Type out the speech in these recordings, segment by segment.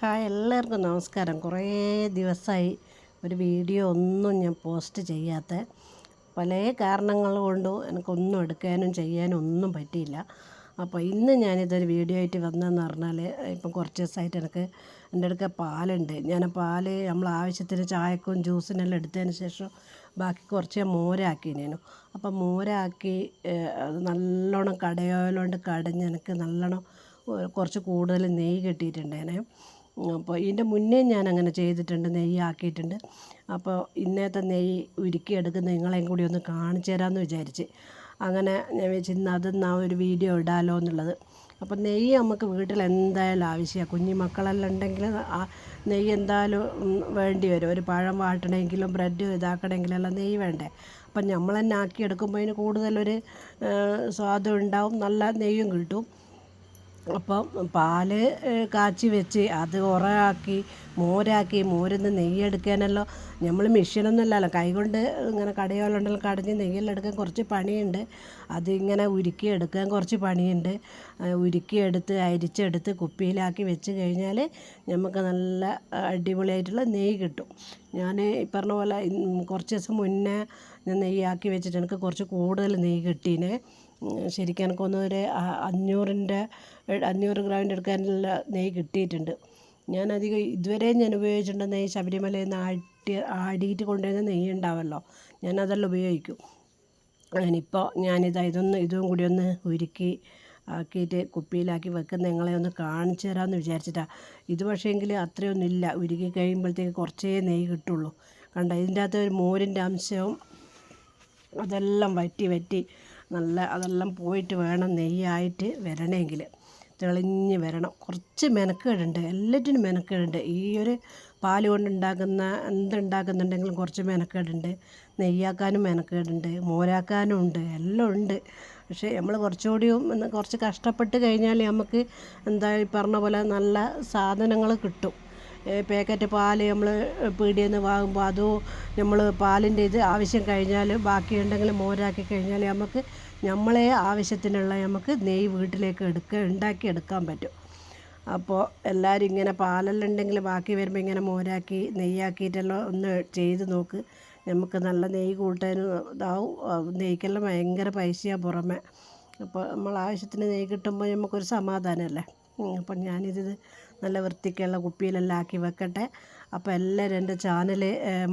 Hi, എല്ലാവർക്കും നമസ്കാരം. കുറേ ദിവസമായി ഒരു വീഡിയോ ഒന്നും ഞാൻ പോസ്റ്റ് ചെയ്യാത്ത പല കാരണങ്ങൾ കൊണ്ടും എനിക്കൊന്നും എടുക്കാനും ചെയ്യാനും ഒന്നും പറ്റിയില്ല. അപ്പോൾ ഇന്ന് ഞാനിതൊരു വീഡിയോ ആയിട്ട് വന്നതെന്ന് പറഞ്ഞാൽ, ഇപ്പം കുറച്ച് ദിവസമായിട്ട് എൻ്റെ അടുക്ക പാലുണ്ട്. ഞാൻ പാൽ നമ്മൾ ആവശ്യത്തിന് ചായക്കും ജ്യൂസിനെല്ലാം എടുത്തതിന് ശേഷം ബാക്കി കുറച്ച് മോരാക്കിനേനു. അപ്പം മോരാക്കി അത് നല്ലോണം കടയോലോണ്ട് കടഞ്ഞ് എനിക്ക് നല്ലോണം കുറച്ച് കൂടുതൽ നെയ്യ് കിട്ടിയിട്ടുണ്ടേനെ. അപ്പോൾ ഇതിൻ്റെ മുന്നേ ഞാൻ അങ്ങനെ ചെയ്തിട്ടുണ്ട്, നെയ്യ് ആക്കിയിട്ടുണ്ട്. അപ്പോൾ ഇന്നത്തെ നെയ്യ് ഉരുക്കിയെടുക്കുന്ന നിങ്ങളെയും കൂടി ഒന്ന് കാണിച്ചു തരാമെന്ന് വിചാരിച്ച് അങ്ങനെ ഞാൻ വെച്ച് ഇന്ന് അതൊന്ന് ആ ഒരു വീഡിയോ ഇടാമല്ലോ എന്നുള്ളത്. അപ്പോൾ നെയ്യ് നമുക്ക് വീട്ടിൽ എന്തായാലും ആവശ്യമാണ്. കുഞ്ഞു മക്കളെല്ലാം ഉണ്ടെങ്കിൽ ആ നെയ്യ് എന്തായാലും വേണ്ടി വരും. ഒരു പഴം വാട്ടണമെങ്കിലും ബ്രെഡ് ഇതാക്കണമെങ്കിലെല്ലാം നെയ്യ് വേണ്ടേ. അപ്പം നമ്മൾ തന്നെ ആക്കിയെടുക്കുമ്പോൾ അതിന് കൂടുതലൊരു സ്വാദും ഉണ്ടാവും, നല്ല നെയ്യും കിട്ടും. അപ്പം പാല് കാച്ചി വെച്ച് അത് ഉറയാക്കി മോരാക്കി, മോരിൽ നിന്ന് നെയ്യെടുക്കാനല്ലോ നമ്മൾ മെഷീനൊന്നുമല്ലല്ലോ, കൈകൊണ്ട് ഇങ്ങനെ കടയോളുണ്ടല്ലോ കടഞ്ഞ് നെയ്യെല്ലാം എടുക്കാൻ കുറച്ച് പണിയുണ്ട്. അതിങ്ങനെ ഉരുക്കിയെടുക്കാൻ കുറച്ച് പണിയുണ്ട്. ഉരുക്കിയെടുത്ത് അരിച്ചെടുത്ത് കുപ്പിയിലാക്കി വെച്ച് കഴിഞ്ഞാൽ നമുക്ക് നല്ല അടിപൊളിയായിട്ടുള്ള നെയ്യ് കിട്ടും. ഞാൻ ഈ പറഞ്ഞ പോലെ കുറച്ച് ദിവസം മുന്നേ ഞാൻ നെയ്യാക്കി വെച്ചിട്ട് എനിക്ക് കുറച്ച് കൂടുതൽ നെയ്യ് കിട്ടീനെ. ശരിക്കും എനിക്കൊന്നൊരു 500 ഗ്രാമിൻ്റെ എടുക്കാനുള്ള നെയ്യ് കിട്ടിയിട്ടുണ്ട്. ഞാനധികം ഇതുവരെ ഞാൻ ഉപയോഗിച്ചിട്ടുണ്ട് നെയ്യ് ശബരിമലയിൽ നിന്ന് ആടിയിട്ട് കൊണ്ടുവരുന്ന നെയ്യ് ഉണ്ടാവുമല്ലോ, ഞാനതെല്ലാം ഉപയോഗിക്കും. ഞാനിപ്പോൾ ഇതും കൂടി ഒന്ന് ഉരുക്കി ആക്കിയിട്ട് കുപ്പിയിലാക്കി വെക്കുന്ന നിങ്ങളെ ഒന്ന് കാണിച്ചു തരാമെന്ന് വിചാരിച്ചിട്ടാണ്. ഇത് പക്ഷേങ്കിൽ അത്രയൊന്നും ഇല്ല, ഉരുക്കി കഴിയുമ്പോഴത്തേക്ക് കുറച്ചേ നെയ്യ് കിട്ടുള്ളൂ. കണ്ട, ഇതിൻ്റെ അകത്ത് ഒരു മോരിൻ്റെ അംശവും അതെല്ലാം വറ്റി അതെല്ലാം പോയിട്ട് വേണം നെയ്യായിട്ട് വരണമെങ്കിൽ, തെളിഞ്ഞ് വരണം. കുറച്ച് മെനക്കേടുണ്ട്, എല്ലാറ്റിനും മെനക്കേടുണ്ട്. ഈ ഒരു പാൽ കൊണ്ടുണ്ടാക്കുന്ന എന്തുണ്ടാക്കുന്നുണ്ടെങ്കിലും കുറച്ച് മെനക്കേടുണ്ട്. നെയ്യാക്കാനും മെനക്കേടുണ്ട്, മോരാക്കാനും ഉണ്ട്, എല്ലാം ഉണ്ട്. പക്ഷേ നമ്മൾ കുറച്ച് കഷ്ടപ്പെട്ട് കഴിഞ്ഞാൽ നമുക്ക് എന്താ ഈ പറഞ്ഞ പോലെ നല്ല സാധനങ്ങൾ കിട്ടും. പാക്കറ്റ് പാൽ നമ്മൾ പീടികയിൽ നിന്ന് വാങ്ങുമ്പോൾ അതും നമ്മൾ പാലിൻ്റെ ഇത് ആവശ്യം കഴിഞ്ഞാൽ ബാക്കിയുണ്ടെങ്കിൽ മോരാക്കി കഴിഞ്ഞാൽ നമ്മളെ ആവശ്യത്തിനുള്ള നമുക്ക് നെയ്യ് വീട്ടിലേക്ക് ഉണ്ടാക്കിയെടുക്കാൻ പറ്റും. അപ്പോൾ എല്ലാവരും ഇങ്ങനെ പാലെല്ലാം ഉണ്ടെങ്കിൽ ബാക്കി വരുമ്പോൾ ഇങ്ങനെ മോരാക്കി നെയ്യാക്കിയിട്ടെല്ലാം ഒന്ന് ചെയ്ത് നോക്ക്. നമുക്ക് നല്ല നെയ്യ് കൂട്ടാനും ഇതാവും. നെയ്ക്കെല്ലാം ഭയങ്കര പൈസയാണ് പുറമെ. അപ്പോൾ നമ്മൾ ആവശ്യത്തിന് നെയ്യ് കിട്ടുമ്പോൾ നമുക്കൊരു സമാധാനമല്ലേ. അപ്പം ഞാനിത് നല്ല വൃത്തിക്കുള്ള കുപ്പിയിലെല്ലാം ആക്കി വെക്കട്ടെ. അപ്പോൾ എല്ലാവരും എൻ്റെ ചാനൽ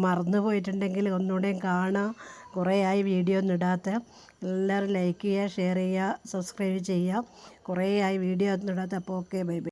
മറന്നു പോയിട്ടുണ്ടെങ്കിൽ ഒന്നുകൂടെയും കാണാം. കുറേ ആയി വീഡിയോ ഒന്നും ഇടാത്ത. എല്ലാവരും ലൈക്ക് ചെയ്യുക, ഷെയർ ചെയ്യുക, സബ്സ്ക്രൈബ് ചെയ്യുക. കുറേ ആയി വീഡിയോ ഒന്നും ഇടാത്ത. അപ്പോൾ ഓക്കെ, ബൈ ബൈ.